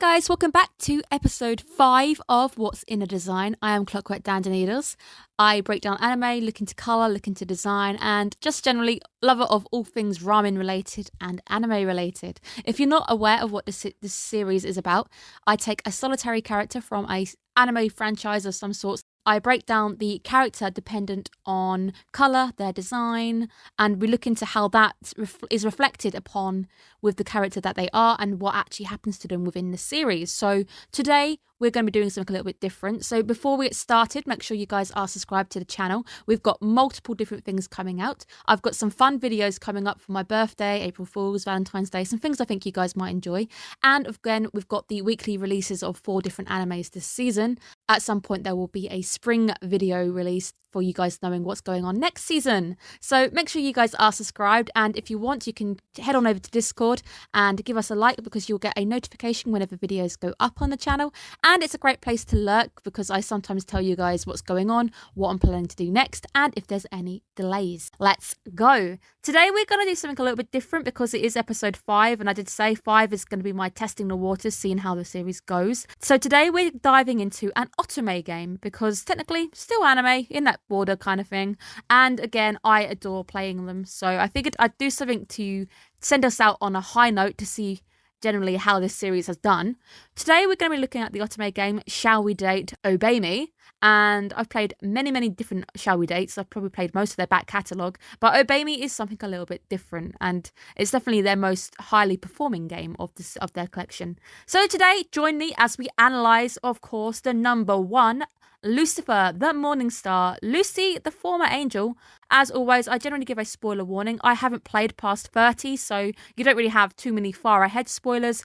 guys, welcome back to episode 5 of What's in a Design. I am Clockwork Noodles. I break down anime, look into colour, look into design, and just generally lover of all things ramen related and anime related. If you're not aware of what this series is about, I take a solitary character from a anime franchise of some sorts. I break down the character dependent on colour, their design, and we look into how that is reflected upon with the character that they are and what actually happens to them within the series. So today we're going to be doing something a little bit different. So before we get started, make sure you guys are subscribed to the channel. We've got multiple different things coming out. I've got some fun videos coming up for my birthday, April Fool's, Valentine's Day, some things I think you guys might enjoy. And again, we've got the weekly releases of 4 different animes this season. At some point, there will be a spring video released for you guys knowing what's going on next season. So make sure you guys are subscribed, and if you want, you can head on over to Discord and give us a like because you'll get a notification whenever videos go up on the channel. And it's a great place to lurk because I sometimes tell you guys what's going on, what I'm planning to do next, and if there's any delays. Let's go. Today we're going to do something a little bit different because it is episode 5, and I did say 5 is going to be my testing the waters, seeing how the series goes. So today we're diving into an otome game because technically still anime in that border kind of thing, and again I adore playing them, so I figured I'd do something to send us out on a high note to see generally how this series has done. Today we're going to be looking at the otome game Shall We Date Obey Me, and I've played many different Shall We Dates. I've probably played most of their back catalogue, but Obey Me is something a little bit different, and it's definitely their most highly performing game of their collection. So today join me as we analyse, of course, the number 1 Lucifer, the Morning Star, Lucy, the former angel. As always, I generally give a spoiler warning. I haven't played past 30, so you don't really have too many far ahead spoilers.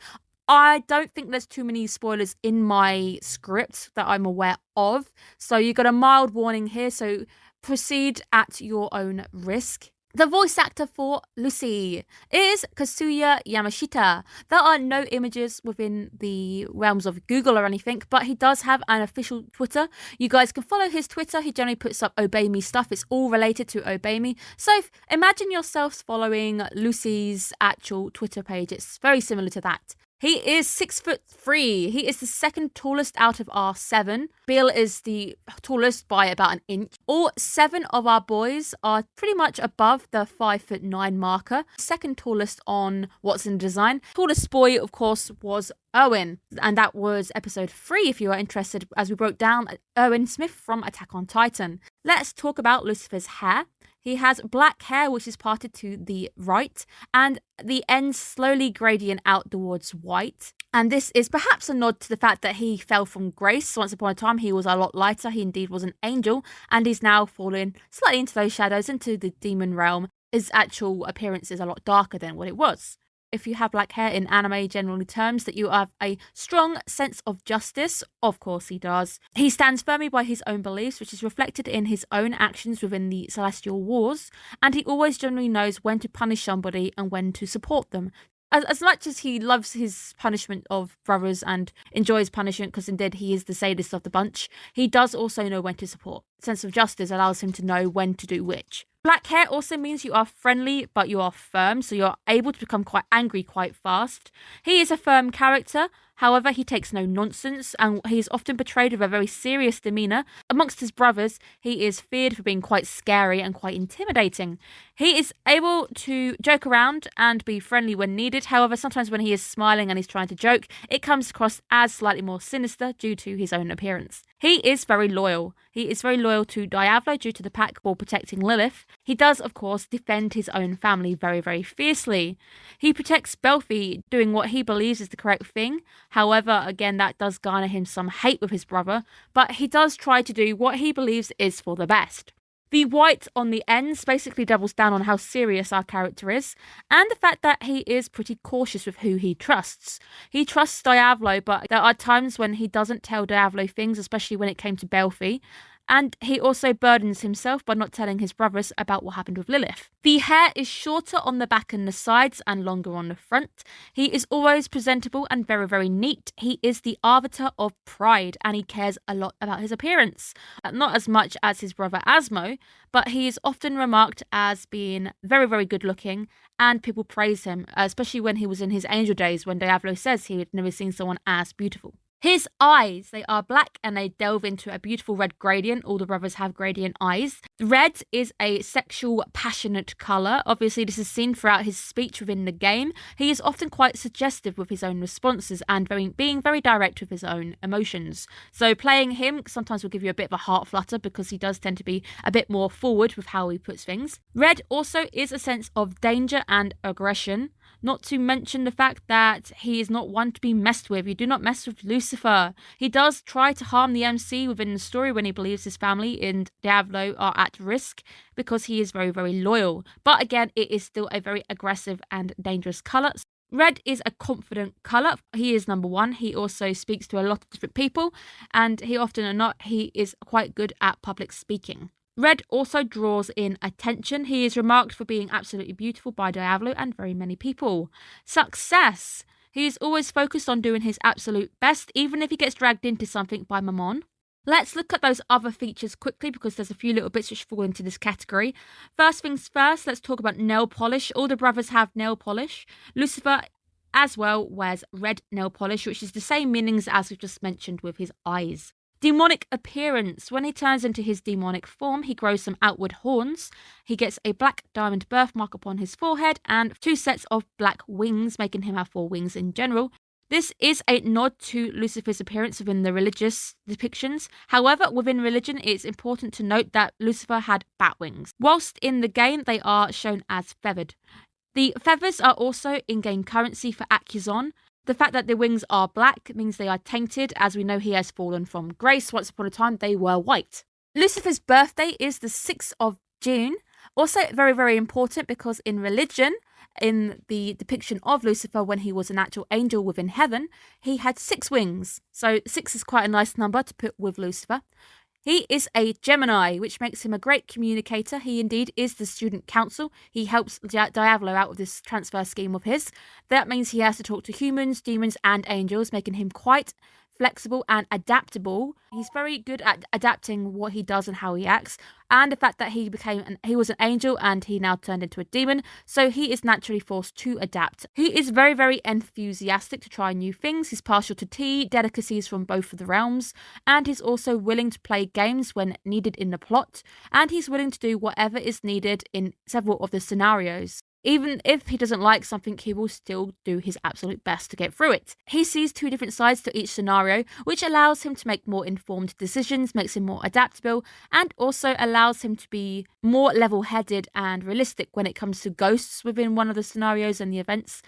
I don't think there's too many spoilers in my script that I'm aware of, so you got a mild warning here, so proceed at your own risk. The voice actor for Lucy is Kazuya Yamashita. There are no images within the realms of Google or anything, but he does have an official Twitter. You guys can follow his Twitter. He generally puts up Obey Me stuff. It's all related to Obey Me. So imagine yourselves following Lucy's actual Twitter page. It's very similar to that. He is 6'3". He is the second tallest out of our 7. Bill is the tallest by about an inch. All 7 of our boys are pretty much above the 5'9" marker. Second tallest on What's in Design. Tallest boy, of course, was Owen, and that was episode 3 if you are interested, as we broke down Owen Smith from Attack on Titan. Let's talk about Lucifer's hair. He has black hair which is parted to the right and the ends slowly gradient out towards white. And this is perhaps a nod to the fact that he fell from grace. Once upon a time he was a lot lighter. He indeed was an angel, and he's now fallen slightly into those shadows, into the demon realm. His actual appearance is a lot darker than what it was. If you have black hair in anime generally terms, that you have a strong sense of justice. Of course he does. He stands firmly by his own beliefs, which is reflected in his own actions within the Celestial Wars, and he always generally knows when to punish somebody and when to support them. As much as he loves his punishment of brothers and enjoys punishment, because indeed he is the sadist of the bunch, he does also know when to support. Sense of justice allows him to know when to do which. Black hair also means you are friendly, but you are firm, so you're able to become quite angry quite fast. He is a firm character, however, he takes no nonsense, and he is often portrayed with a very serious demeanour. Amongst his brothers, he is feared for being quite scary and quite intimidating. He is able to joke around and be friendly when needed, however, sometimes when he is smiling and he's trying to joke, it comes across as slightly more sinister due to his own appearance. He is very loyal. He is very loyal to Diablo due to the pact for protecting Lilith. He does, of course, defend his own family very fiercely. He protects Belfi, doing what he believes is the correct thing. However, again, that does garner him some hate with his brother, but he does try to do what he believes is for the best. The white on the ends basically doubles down on how serious our character is, and the fact that he is pretty cautious with who he trusts. He trusts Diablo, but there are times when he doesn't tell Diablo things, especially when it came to Belfi. And he also burdens himself by not telling his brothers about what happened with Lilith. The hair is shorter on the back and the sides and longer on the front. He is always presentable and very, very neat. He is the arbiter of pride and he cares a lot about his appearance. Not as much as his brother Asmo, but he is often remarked as being very, very good looking and people praise him, especially when he was in his angel days when Diablo says he had never seen someone as beautiful. His eyes, they are black and they delve into a beautiful red gradient. All the brothers have gradient eyes. Red is a sexual, passionate colour. Obviously, this is seen throughout his speech within the game. He is often quite suggestive with his own responses and being very direct with his own emotions. So playing him sometimes will give you a bit of a heart flutter because he does tend to be a bit more forward with how he puts things. Red also is a sense of danger and aggression. Not to mention the fact that he is not one to be messed with. You do not mess with Lucifer. He does try to harm the MC within the story when he believes his family and Diablo are at risk because he is very, very loyal. But again, it is still a very aggressive and dangerous colour. Red is a confident colour. He is number one. He also speaks to a lot of different people and he often or not, he is quite good at public speaking. Red also draws in attention. He is remarked for being absolutely beautiful by Diablo and very many people. Success. He is always focused on doing his absolute best, even if he gets dragged into something by Mammon. Let's look at those other features quickly because there's a few little bits which fall into this category. First things first, let's talk about nail polish. All the brothers have nail polish. Lucifer as well wears red nail polish, which is the same meanings as we've just mentioned with his eyes. Demonic appearance. When he turns into his demonic form, he grows some outward horns. He gets a black diamond birthmark upon his forehead and 2 sets of black wings, making him have 4 wings in general. This is a nod to Lucifer's appearance within the religious depictions. However, within religion, it's important to note that Lucifer had bat wings. Whilst in the game, they are shown as feathered. The feathers are also in-game currency for Accuzon. The fact that the wings are black means they are tainted, as we know he has fallen from grace. Once upon a time, they were white. Lucifer's birthday is the 6th of June. Also very, very important because in religion, in the depiction of Lucifer when he was an actual angel within heaven, he had 6 wings. So 6 is quite a nice number to put with Lucifer. He is a Gemini, which makes him a great communicator. He indeed is the student council. He helps Diablo out with this transfer scheme of his. That means he has to talk to humans, demons, and angels, making him quite flexible and adaptable. He's very good at adapting what he does and how he acts, and the fact that he was an angel and he now turned into a demon, so he is naturally forced to adapt. He is very, very enthusiastic to try new things. He's partial to tea, delicacies from both of the realms, and he's also willing to play games when needed in the plot, and he's willing to do whatever is needed in several of the scenarios. Even if he doesn't like something, he will still do his absolute best to get through it. He sees 2 different sides to each scenario, which allows him to make more informed decisions, makes him more adaptable, and also allows him to be more level-headed and realistic when it comes to ghosts within one of the scenarios and the events.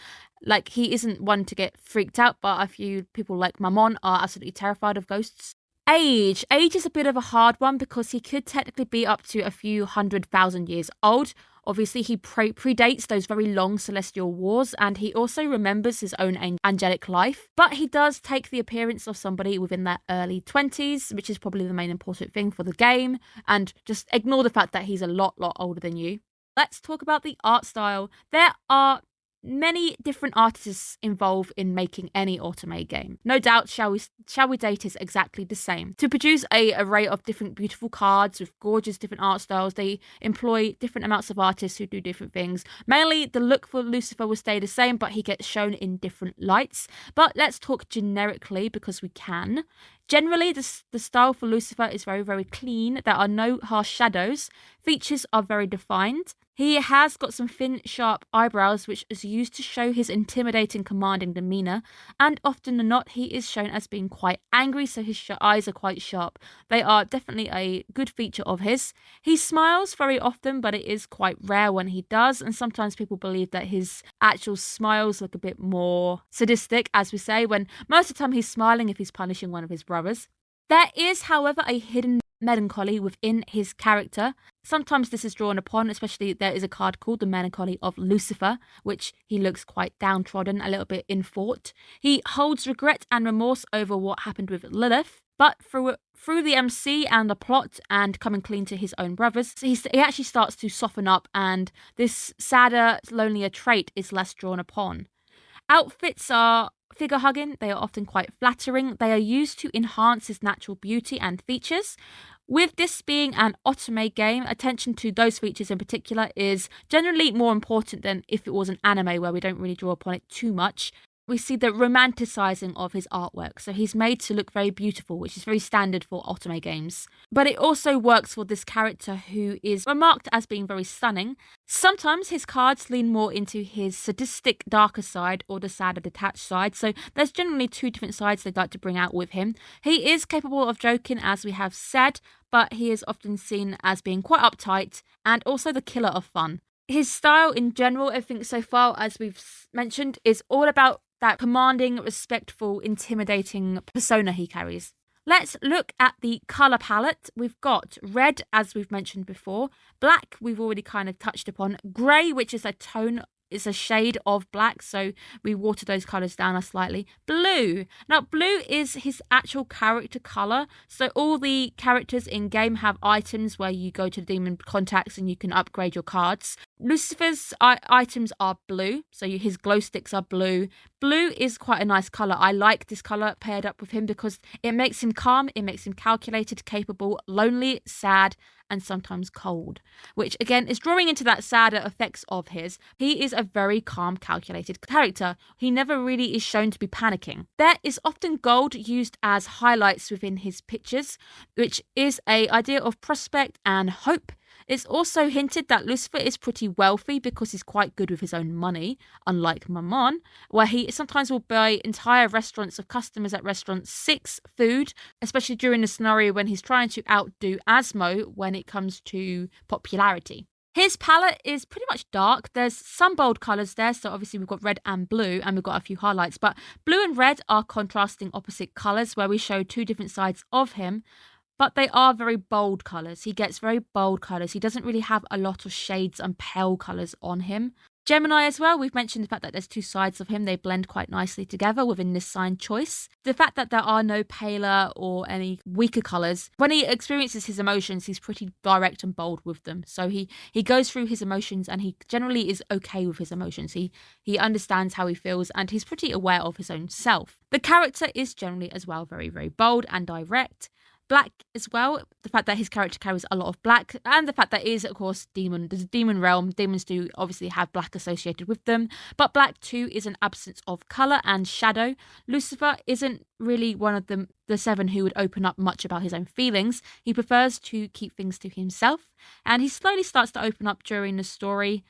Like, he isn't one to get freaked out, but a few people like Mammon are absolutely terrified of ghosts. Age is a bit of a hard one because he could technically be up to a few 100,000 years old. Obviously, he predates those very long celestial wars, and he also remembers his own angelic life. But he does take the appearance of somebody within their early 20s, which is probably the main important thing for the game. And just ignore the fact that he's a lot older than you. Let's talk about the art style. There are many different artists involved in making any automate game. No doubt, Shall We Date is exactly the same. To produce an array of different beautiful cards with gorgeous different art styles, they employ different amounts of artists who do different things. Mainly, the look for Lucifer will stay the same, but he gets shown in different lights. But let's talk generically because we can. Generally, the style for Lucifer is very, very clean. There are no harsh shadows. Features are very defined. He has got some thin, sharp eyebrows, which is used to show his intimidating, commanding demeanour, and often than not, he is shown as being quite angry, so his eyes are quite sharp. They are definitely a good feature of his. He smiles very often, but it is quite rare when he does, and sometimes people believe that his actual smiles look a bit more sadistic, as we say, when most of the time he's smiling if he's punishing one of his brothers. There is, however, a hidden melancholy within his character. Sometimes this is drawn upon, especially there is a card called the Melancholy of Lucifer, which he looks quite downtrodden, a little bit in thought. He holds regret and remorse over what happened with Lilith, but through the MC and the plot and coming clean to his own brothers, he actually starts to soften up, and this sadder, lonelier trait is less drawn upon. Outfits are figure hugging. They are often quite flattering. They are used to enhance his natural beauty and features. With this being an otome game, attention to those features in particular is generally more important than if it was an anime where we don't really draw upon it too much. We see the romanticizing of his artwork. So he's made to look very beautiful, which is very standard for otome games. But it also works for this character who is remarked as being very stunning. Sometimes his cards lean more into his sadistic, darker side or the sadder, detached side. So there's generally two different sides they'd like to bring out with him. He is capable of joking, as we have said, but he is often seen as being quite uptight and also the killer of fun. His style in general, I think so far, as we've mentioned, is all about that commanding, respectful, intimidating persona he carries. Let's look at the colour palette. We've got red, as we've mentioned before. Black, we've already kind of touched upon. Grey, which is a tone, is a shade of black, so we water those colours down slightly. Blue. Now, blue is his actual character colour. So all the characters in game have items where you go to the demon contacts and you can upgrade your cards. Lucifer's items are blue, so his glow sticks are blue. Blue is quite a nice colour. I like this colour paired up with him because it makes him calm, it makes him calculated, capable, lonely, sad, and sometimes cold, which again is drawing into that sadder effects of his. He is a very calm, calculated character. He never really is shown to be panicking. There is often gold used as highlights within his pictures, which is an idea of prospect and hope. It's also hinted that Lucifer is pretty wealthy because he's quite good with his own money, unlike Mammon, where he sometimes will buy entire restaurants of customers at restaurant 6 food, especially during the scenario when he's trying to outdo Asmo when it comes to popularity. His palette is pretty much dark. There's some bold colours there, so obviously we've got red and blue, and we've got a few highlights, but blue and red are contrasting opposite colours where we show two different sides of him. But they are very bold colours. He gets very bold colours. He doesn't really have a lot of shades and pale colours on him. Gemini as well, we've mentioned the fact that there's two sides of him. They blend quite nicely together within this sign choice. The fact that there are no paler or any weaker colours. When he experiences his emotions, he's pretty direct and bold with them. So he goes through his emotions and he generally is okay with his emotions. He understands how he feels and he's pretty aware of his own self. The character is generally as well very, very bold and direct. Black as well, the fact that his character carries a lot of black, and the fact that it is, of course, there's a demon realm. Demons do obviously have black associated with them, but black too is an absence of colour and shadow. Lucifer isn't really one of the 7 who would open up much about his own feelings. He prefers to keep things to himself, and he slowly starts to open up during the story.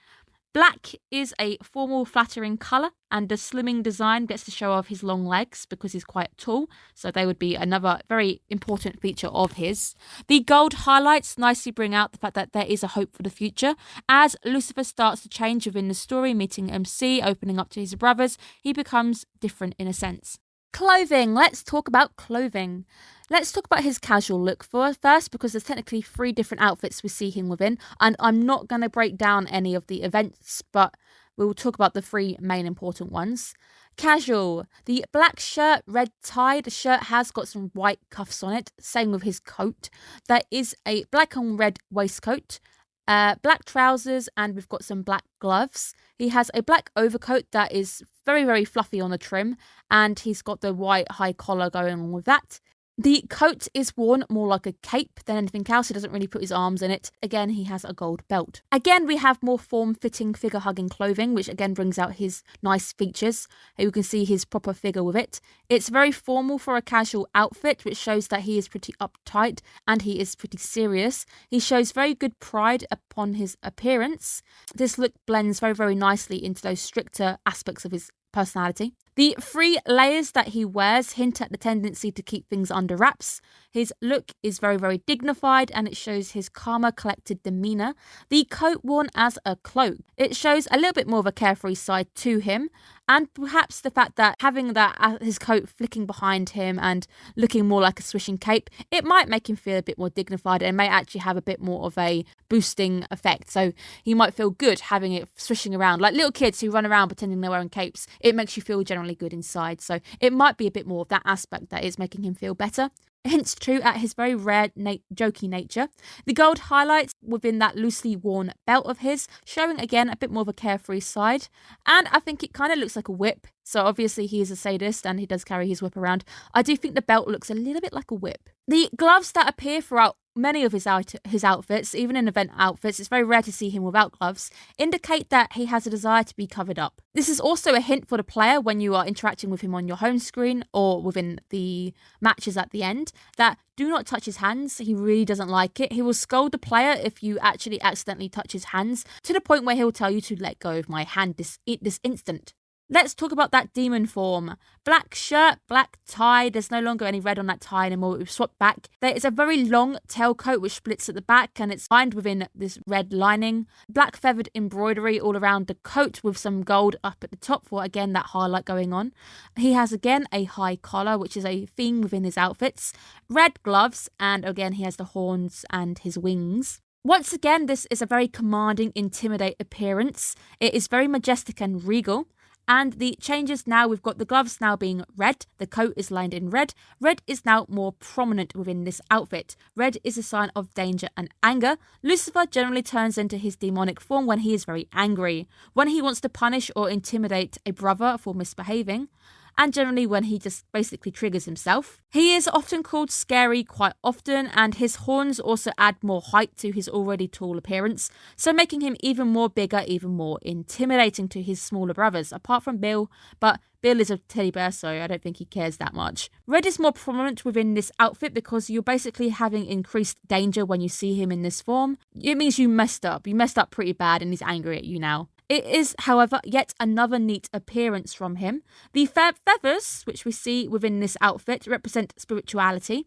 Black is a formal, flattering colour, and the slimming design gets to show off his long legs because he's quite tall, so they would be another very important feature of his. The gold highlights nicely bring out the fact that there is a hope for the future. As Lucifer starts to change within the story, meeting MC, opening up to his brothers, he becomes different in a sense. Clothing. Let's talk about clothing. Let's talk about his casual look first, because there's technically 3 different outfits we see him within, and I'm not going to break down any of the events, but we will talk about the 3 main important ones. Casual. The black shirt, red tie. The shirt has got some white cuffs on it. Same with his coat. There is a black and red waistcoat. Black trousers, and we've got some black gloves. He has a black overcoat that is very, very fluffy on the trim, and he's got the white high collar going on with that. The coat is worn more like a cape than anything else. He doesn't really put his arms in it. Again, he has a gold belt. Again, we have more form-fitting, figure-hugging clothing, which again brings out his nice features. You can see his proper figure with it. It's very formal for a casual outfit, which shows that he is pretty uptight and he is pretty serious. He shows very good pride upon his appearance. This look blends very, very nicely into those stricter aspects of his personality. The 3 layers that he wears hint at the tendency to keep things under wraps. His look is very, very dignified, and it shows his calmer, collected demeanour. The coat worn as a cloak, it shows a little bit more of a carefree side to him. And perhaps the fact that having that his coat flicking behind him and looking more like a swishing cape, it might make him feel a bit more dignified and may actually have a bit more of a boosting effect. So he might feel good having it swishing around. Like little kids who run around pretending they're wearing capes, it makes you feel generally good inside. So it might be a bit more of that aspect that is making him feel better. Hints true at his very rare jokey nature. The gold highlights within that loosely worn belt of his, showing again a bit more of a carefree side. And I think it kind of looks like a whip. So obviously he is a sadist and he does carry his whip around. I do think the belt looks a little bit like a whip. The gloves that appear throughout many of his outfits, even in event outfits, it's very rare to see him without gloves, indicate that he has a desire to be covered up. This is also a hint for the player when you are interacting with him on your home screen or within the matches at the end, that do not touch his hands. He really doesn't like it. He will scold the player if you actually accidentally touch his hands, to the point where he'll tell you to let go of my hand this instant. Let's talk about that demon form. Black shirt, black tie. There's no longer any red on that tie anymore. We've swapped back. There is a very long tailcoat which splits at the back and it's lined within this red lining. Black feathered embroidery all around the coat with some gold up at the top for, again, that highlight going on. He has, again, a high collar, which is a theme within his outfits. Red gloves, and again, he has the horns and his wings. Once again, this is a very commanding, intimidate appearance. It is very majestic and regal. And the changes now, we've got the gloves now being red, the coat is lined in red. Red is now more prominent within this outfit. Red is a sign of danger and anger. Lucifer generally turns into his demonic form when he is very angry, when he wants to punish or intimidate a brother for misbehaving, and generally when he just basically triggers himself. He is often called scary quite often, and his horns also add more height to his already tall appearance, so making him even more bigger, even more intimidating to his smaller brothers, apart from Bill, but Bill is a teddy bear, so I don't think he cares that much. Red is more prominent within this outfit because you're basically having increased danger when you see him in this form. It means you messed up. You messed up pretty bad and he's angry at you now. It is, however, yet another neat appearance from him. The feathers, which we see within this outfit, represent spirituality.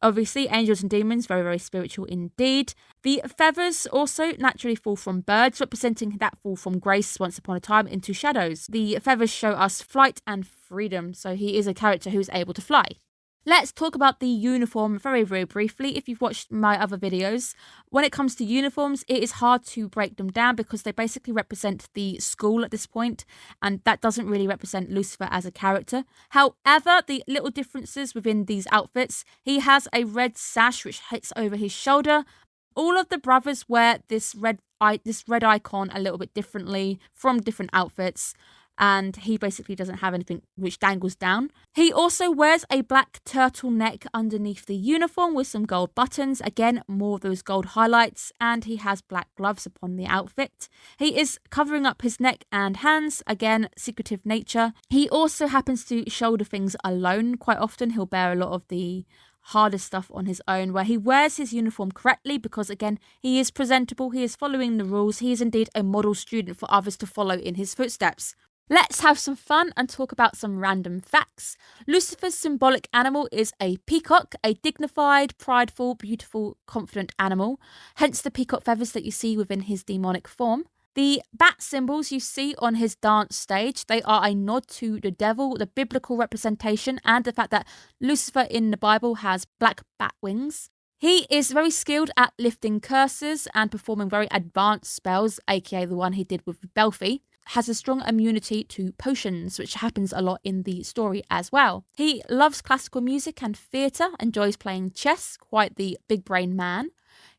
Obviously, angels and demons, very, very spiritual indeed. The feathers also naturally fall from birds, representing that fall from grace once upon a time into shadows. The feathers show us flight and freedom, so he is a character who's able to fly. Let's talk about the uniform very, very briefly. If you've watched my other videos, when it comes to uniforms, it is hard to break them down because they basically represent the school at this point, and that doesn't really represent Lucifer as a character. However, the little differences within these outfits, he has a red sash which hits over his shoulder. All of the brothers wear this red icon a little bit differently from different outfits, and he basically doesn't have anything which dangles down. He also wears a black turtleneck underneath the uniform with some gold buttons, again more of those gold highlights, and he has black gloves upon the outfit. He is covering up his neck and hands, again secretive nature. He also happens to shoulder things alone quite often. He'll bear a lot of the harder stuff on his own, where he wears his uniform correctly because, again, he is presentable, he is following the rules, he is indeed a model student for others to follow in his footsteps. Let's have some fun and talk about some random facts. Lucifer's symbolic animal is a peacock, a dignified, prideful, beautiful, confident animal, hence the peacock feathers that you see within his demonic form. The bat symbols you see on his dance stage, they are a nod to the devil, the biblical representation, and the fact that Lucifer in the Bible has black bat wings. He is very skilled at lifting curses and performing very advanced spells, aka the one he did with Belfi. Has a strong immunity to potions, which happens a lot in the story as well. He loves classical music and theatre, enjoys playing chess, quite the big brain man.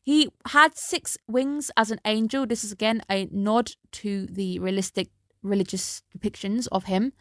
He had 6 wings as an angel. This is again a nod to the realistic religious depictions of him,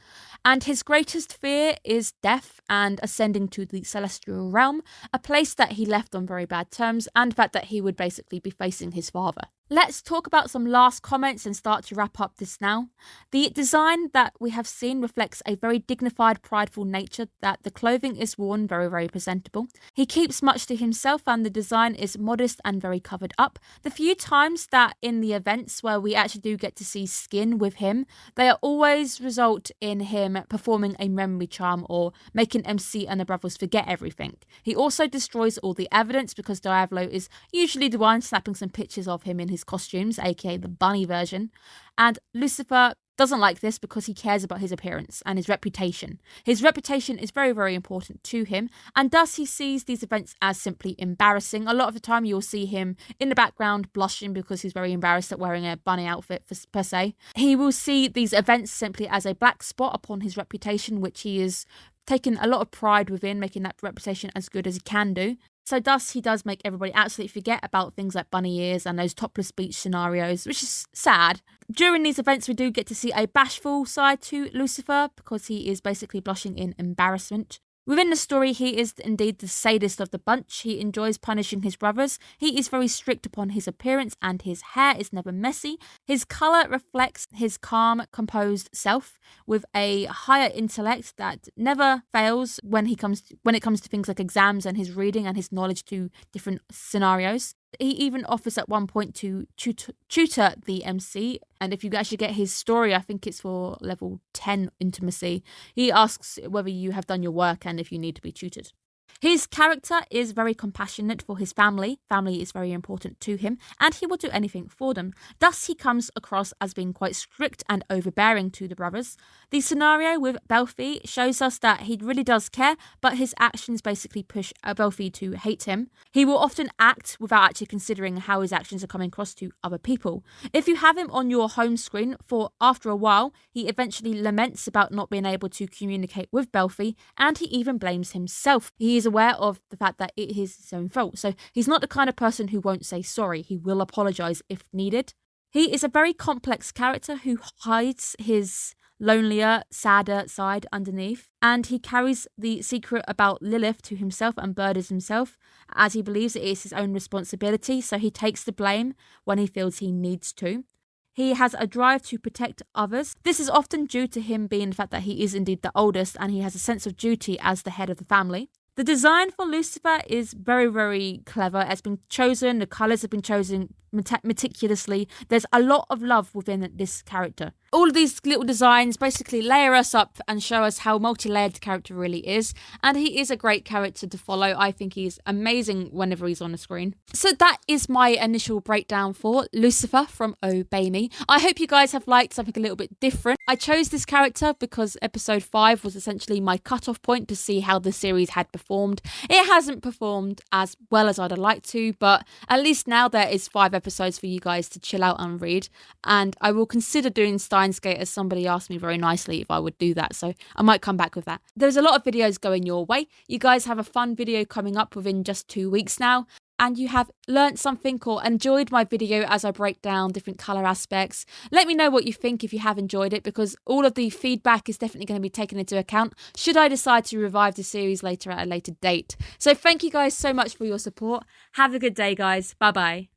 and his greatest fear is death and ascending to the celestial realm, a place that he left on very bad terms, and the fact that he would basically be facing his father. Let's talk about some last comments and start to wrap up this now. The design that we have seen reflects a very dignified, prideful nature, that the clothing is worn very, very presentable. He keeps much to himself and the design is modest and very covered up. The few times that in the events where we actually do get to see skin with him, they always result in him performing a memory charm or making MC and the brothers forget everything. He also destroys all the evidence because Diavolo is usually the one snapping some pictures of him in his costumes, aka the bunny version, and Lucifer doesn't like this because he cares about his appearance and his reputation. His reputation is very, very important to him, and thus he sees these events as simply embarrassing. A lot of the time you'll see him in the background blushing because he's very embarrassed at wearing a bunny outfit per se. He will see these events simply as a black spot upon his reputation, which he is taken a lot of pride within, making that reputation as good as he can do. So thus he does make everybody absolutely forget about things like bunny ears and those topless beach scenarios, which is sad. During these events we do get to see a bashful side to Lucifer because he is basically blushing in embarrassment. Within the story, he is indeed the sadist of the bunch. He enjoys punishing his brothers. He is very strict upon his appearance and his hair is never messy. His colour reflects his calm, composed self with a higher intellect that never fails when it comes to things like exams and his reading and his knowledge to different scenarios. He even offers at one point to tutor the MC, and if you actually get his story, I think it's for level 10 intimacy, he asks whether you have done your work and if you need to be tutored. His character is very compassionate for his family. Family is very important to him, and he will do anything for them. Thus, he comes across as being quite strict and overbearing to the brothers. The scenario with Belfi shows us that he really does care, but his actions basically push Belfi to hate him. He will often act without actually considering how his actions are coming across to other people. If you have him on your home screen, after a while, he eventually laments about not being able to communicate with Belfi, and he even blames himself. He is aware of the fact that it is his own fault. So he's not the kind of person who won't say sorry. He will apologise if needed. He is a very complex character who hides his lonelier, sadder side underneath, and he carries the secret about Lilith to himself and burdens himself as he believes it is his own responsibility, so he takes the blame when he feels he needs to. He has a drive to protect others. This is often due to him being the fact that he is indeed the oldest and he has a sense of duty as the head of the family. The design for Lucifer is very, very clever. It's been chosen, the colours have been chosen meticulously. There's a lot of love within this character. All of these little designs basically layer us up and show us how multi-layered the character really is. And he is a great character to follow. I think he's amazing whenever he's on the screen. So that is my initial breakdown for Lucifer from Obey Me. I hope you guys have liked something a little bit different. I chose this character because episode 5 was essentially my cut-off point to see how the series had performed. It hasn't performed as well as I'd have liked to, but at least now there is 5 episodes for you guys to chill out and read, and I will consider doing Steins Gate as somebody asked me very nicely if I would do that, so I might come back with that. There's a lot of videos going your way. You guys have a fun video coming up within just 2 weeks now, and you have learnt something or enjoyed my video as I break down different colour aspects. Let me know what you think if you have enjoyed it, because all of the feedback is definitely going to be taken into account should I decide to revive the series later at a later date. So thank you guys so much for your support. Have a good day, guys. Bye bye.